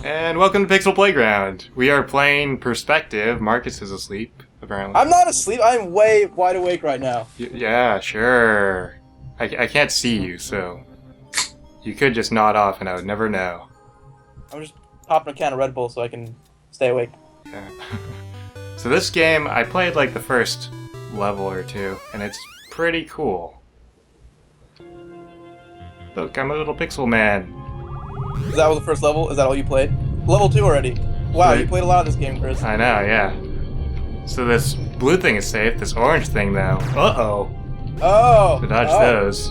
And welcome to Pixel Playground. We are playing Perspective. Marcus is asleep, apparently. I'm not asleep. I'm way wide awake right now. Yeah, sure. I can't see you, so you could just nod off and I would never know. I'm just popping a can of Red Bull so I can stay awake. Yeah. So this game, I played like the first level or two, and it's pretty cool. Look, I'm a little pixel man. Is that the first level? Is that all you played? Level 2 already. Wow, Right. you played a lot of this game, Chris. I know, yeah. So this blue thing is safe, this orange thing though. Uh-oh. Oh! To dodge those.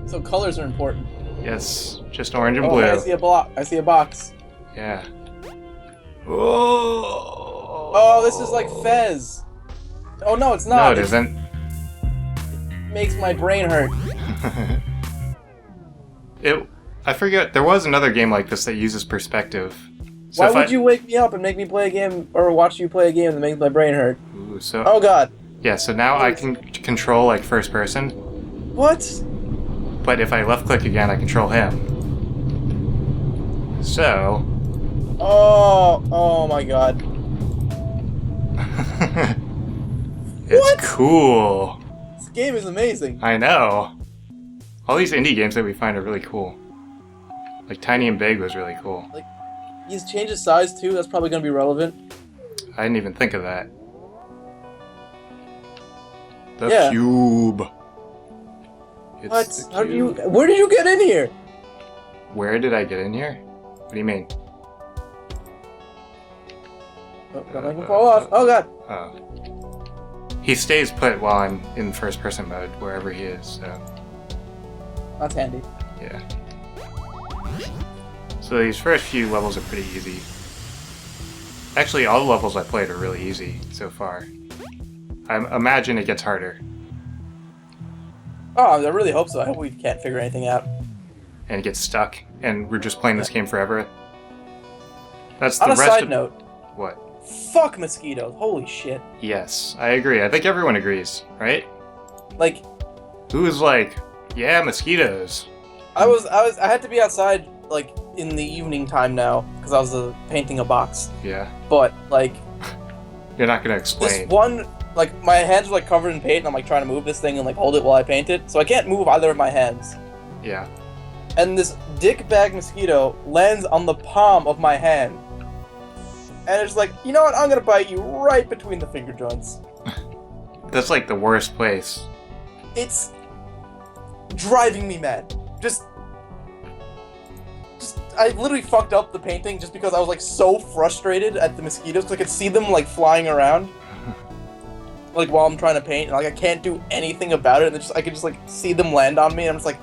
So colors are important. Yes, just orange and Oh, blue. I see a block. I see a box. Yeah. Oh. Oh, this is like Fez. Oh no, it's No, not. it isn't. It makes my brain hurt. I forget, there was another game like this that uses perspective. So Why if would you wake me up and make me play a game, or watch you play a game that makes my brain hurt? Ooh, so... Oh god. Yeah, so now I can control, like, first person. What? But if I left click again, I control him. So... Oh my god. It's What? cool. This game is amazing. I know. All these indie games that we find are really cool. Like Tiny and Big was really cool. He's changed his size too, that's probably gonna be relevant. I didn't even think of that. The Yeah. cube. It's What? the How did you? cube. Where did you get in here? Where did I get in here? What do you mean? Oh, don't make him fall off. Oh god. Oh. He stays put while I'm in first person mode, wherever he is, so... That's handy. Yeah. So these first few levels are pretty easy. Actually, all the levels I played are really easy so far. I imagine it gets harder. Oh, I really hope so. I hope we can't figure anything out. And it gets stuck, and we're just playing this game forever. That's the On a rest side of... note, What? fuck mosquitoes. Holy shit. Yes, I agree. I think everyone agrees, right? Like, Who's like, yeah, mosquitoes. I had to be outside, like, in the evening time now, because I was painting a box. Yeah. But, like, You're not gonna this explain. one, like, my hands are, like, covered in paint, and I'm, like, trying to move this thing and, like, hold it while I paint it, so I can't move either of my hands. Yeah. And this dickbag mosquito lands on the palm of my hand. And it's like, you know what, I'm gonna bite you right between the finger joints. That's like the worst place. It's driving me mad. Just I literally fucked up the painting just because I was like so frustrated at the mosquitoes because I could see them like flying around. Like while I'm trying to paint, and like I can't do anything about it, and I could just like see them land on me, and I'm just like,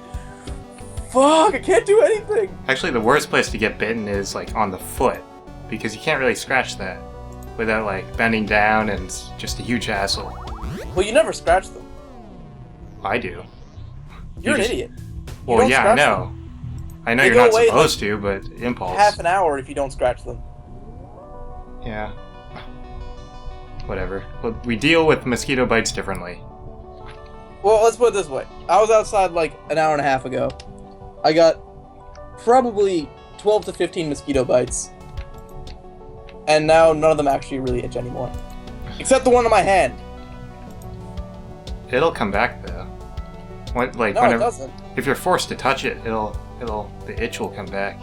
fuck, I can't do anything. Actually, the worst place to get bitten is like on the foot, because you can't really scratch that without like bending down, and it's just a huge hassle. Well, you never scratch them. I do. You're an just- idiot. Well, don't yeah, I scratch know. I know They you're go not away, supposed to, but impulse. Half an hour if you don't scratch them. Yeah. Whatever. Well, we deal with mosquito bites differently. Well, let's put it this way. I was outside like an hour and a half ago. I got probably 12 to 15 mosquito bites. And now none of them actually really itch anymore. Except the one on my hand. It'll come back though. When, like No, whenever, it doesn't. if you're forced to touch it, the itch will come back.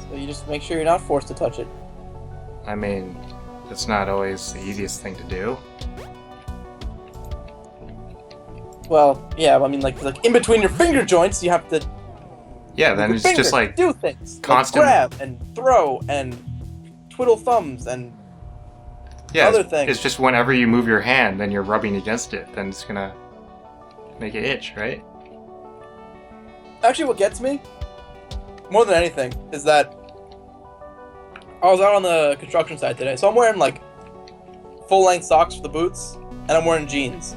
So you just make sure you're not forced to touch it. I mean, that's not always the easiest thing to do. Well, yeah, I mean, like in between your finger joints, you have to. Yeah, then your it's just fingers like do things. constant- Like grab and throw and twiddle thumbs and yeah, other things. It's just whenever you move your hand, then you're rubbing against it, then it's gonna make it itch, right? Actually, what gets me more than anything is that I was out on the construction site today, so I'm wearing like full-length socks for the boots, and I'm wearing jeans,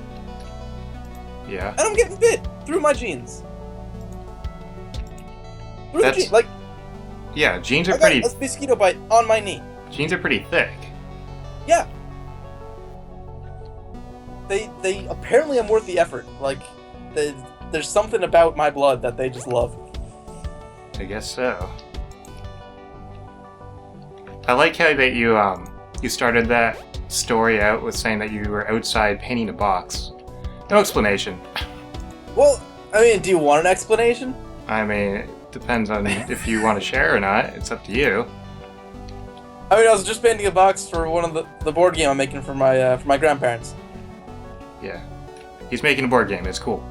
Yeah. and I'm getting bit through my jeans. Through the That's jeans, like Yeah, jeans I are got pretty. a mosquito bite on my knee. Jeans are pretty thick. Yeah. They apparently I'm worth the effort. Like, there's something about my blood that they just love. I guess so. I like how that you started that story out with saying that you were outside painting a box. No explanation. Well, I mean, do you want an explanation? I mean, it depends on if you want to share or not. It's up to you. I mean, I was just painting a box for one of the board game I'm making for my grandparents. Yeah. He's making a board game. It's cool.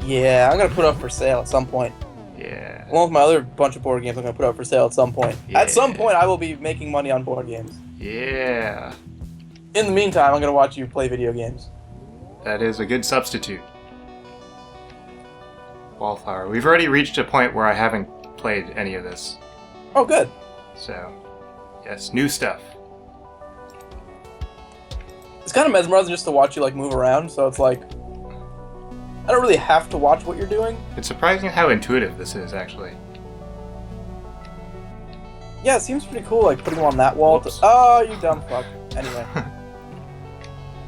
Yeah, I'm gonna put it up for sale at some point. Yeah. Along with my other bunch of board games, I'm gonna put up for sale at some point. Yeah. At some point, I will be making money on board games. Yeah. In the meantime, I'm gonna watch you play video games. That is a good substitute. Wallflower. We've already reached a point where I haven't played any of this. Oh, good. So, yes, new stuff. It's kind of mesmerizing just to watch you like move around. So it's like I don't really have to watch what you're doing. It's surprising how intuitive this is, actually. Yeah, it seems pretty cool. Like putting them on that wall. Whoops. Oh, you dumb fuck. Anyway.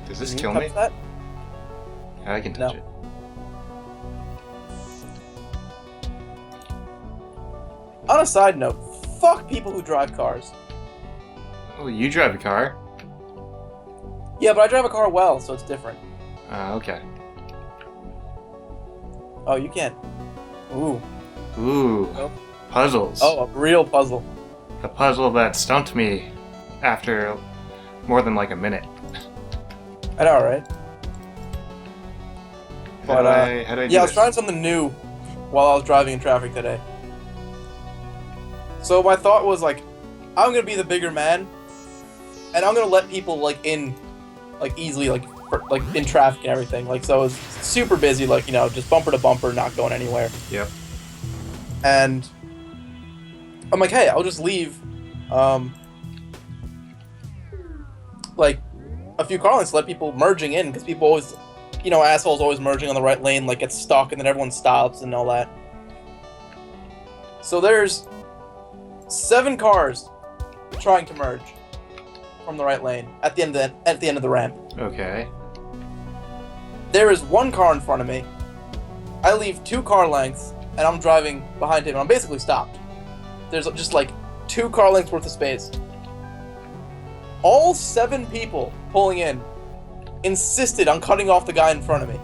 Does this Can you kill touch me? that? I can touch No. it. On a side note, fuck people who drive cars. Oh, you drive a car? Yeah, but I drive a car well, so it's different. Okay. Oh, you can't. Ooh. Ooh. Nope. Puzzles. Oh, a real puzzle. A puzzle that stumped me after more than like a minute. I know, right? How do I do Yeah, I was this? trying something new while I was driving in traffic today. So my thought was like, I'm gonna be the bigger man, and I'm gonna let people like in, like easily, like in traffic and everything. Like so, it's super busy, like you know, just bumper to bumper, not going anywhere. Yep. And I'm like, hey, I'll just leave, like a few car lanes to let people merging in, because people always, you know, assholes always merging on the right lane, like get stuck, and then everyone stops and all that. So there's 7 cars trying to merge from the right lane at the end of the ramp. Okay. There is 1 car in front of me. I leave 2 car lengths, and I'm driving behind him. And I'm basically stopped. There's just like 2 car lengths worth of space. All 7 people pulling in insisted on cutting off the guy in front of me.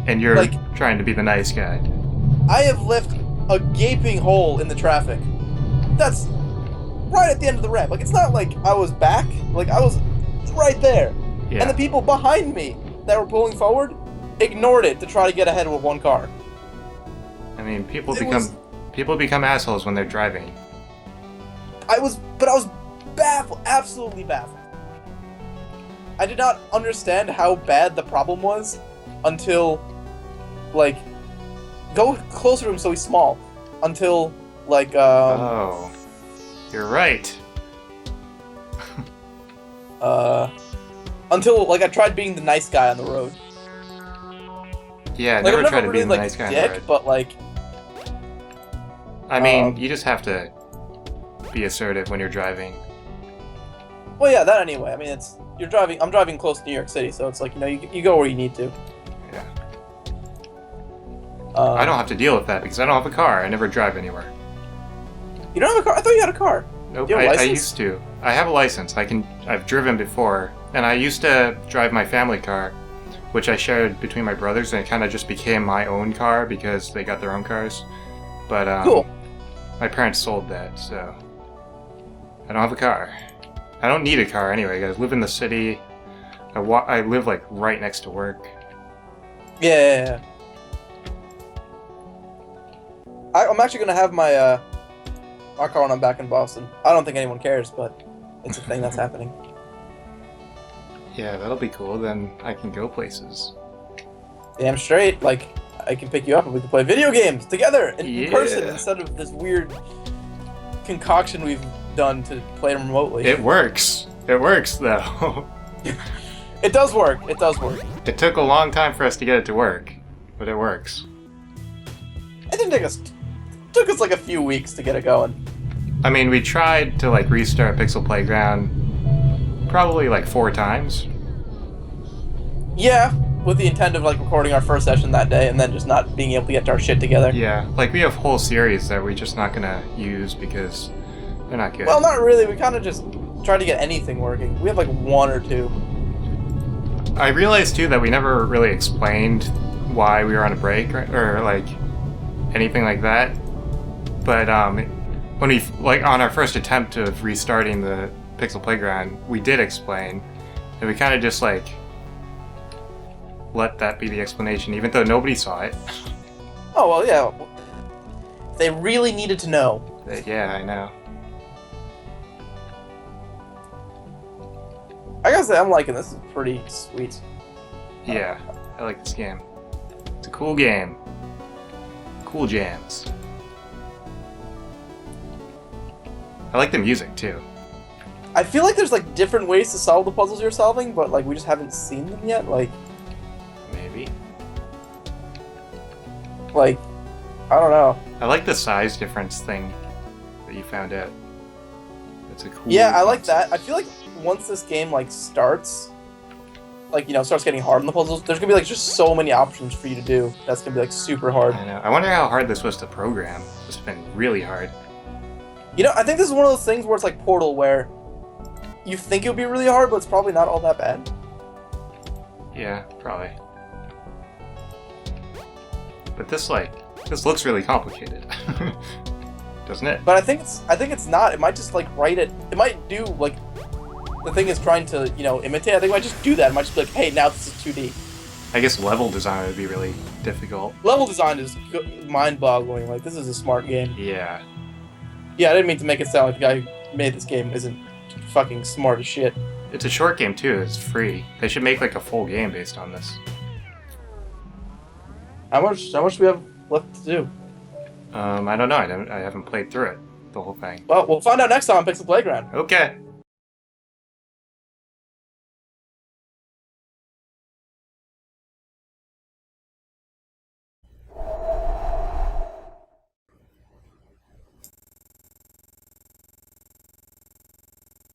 And you're Like- trying to be the nice guy. I have left a gaping hole in the traffic. That's right at the end of the ramp. Like, it's not like I was back. Like, I was right there. Yeah. And the people behind me that were pulling forward ignored it to try to get ahead with 1 car. I mean, people It was- become assholes when they're driving. I was baffled, absolutely baffled. I did not understand how bad the problem was until, like, go closer to him so he's small. Until, like, Oh. You're right. until, like, I tried being the nice guy on the road. Yeah, Like, never I'm try never to be really, the like, nice guy on the dick, road. but, like, I mean, you just have to be assertive when you're driving. well, yeah, that anyway. I mean, I'm driving close to New York City, so it's like, you know, you go where you need to. Yeah. I I don't have to deal with that because I don't have a car. I never drive anywhere. You don't have a car? I thought you had a car. Nope, Do you have a I license? used to. I have a license. I've driven before, and I used to drive my family car, which I shared between my brothers, and it kind of just became my own car because they got their own cars. But Cool. my parents sold that, so I don't have a car. I don't need a car anyway. I live in the city. I live like right next to work. Yeah. I'm actually gonna have my car when I'm back in Boston. I don't think anyone cares, but it's a thing that's happening. Yeah, that'll be cool. Then I can go places. Damn straight. Like, I can pick you up and we can play video games together in person Yeah. instead of this weird concoction we've done to play them remotely. It works. It works though. It does work. It does work. It took a long time for us to get it to work, but it works. It didn't take us. Took us like a few weeks to get it going. I mean, we tried to like restart Pixel Playground probably like 4 times. Yeah, with the intent of like recording our first session that day and then just not being able to get our shit together. Yeah, like we have whole series that we're just not gonna use because they're not good. Well, not really. We kind of just try to get anything working. We have like one or two. I realized too that we never really explained why we were on a break or like anything like that. But when we like on our first attempt of restarting the Pixel Playground, we did explain, and we kind of just like let that be the explanation, even though nobody saw it. Oh well, yeah. They really needed to know. Yeah, I know. I gotta say, I'm liking this. It's pretty sweet. Yeah, I like this game. It's a cool game. Cool jams. I like the music too. I feel like there's like different ways to solve the puzzles you're solving, but like we just haven't seen them yet. Like Maybe. I don't know. I like the size difference thing that you found out. It's a cool. Yeah, I like that. I feel like once this game like starts, like starts getting hard on the puzzles, there's gonna be like just so many options for you to do. That's gonna be like super hard. I know. I wonder how hard this was to program. It's been really hard. I think this is one of those things where it's like Portal, where you think it would be really hard, but it's probably not all that bad. Yeah, probably. But this looks really complicated, doesn't it? But I think it's not. It might just like write it. It might do like the thing is trying to imitate. I think it might just do that. It might just be like, hey, now this is 2D. I guess level design would be really difficult. Level design is mind-boggling. Like this is a smart game. Yeah. Yeah, I didn't mean to make it sound like the guy who made this game isn't fucking smart as shit. It's a short game too. It's free. They should make like a full game based on this. How much do we have left to do? I don't know. I haven't played through it, the whole thing. Well, we'll find out next time on Pixel Playground. Okay.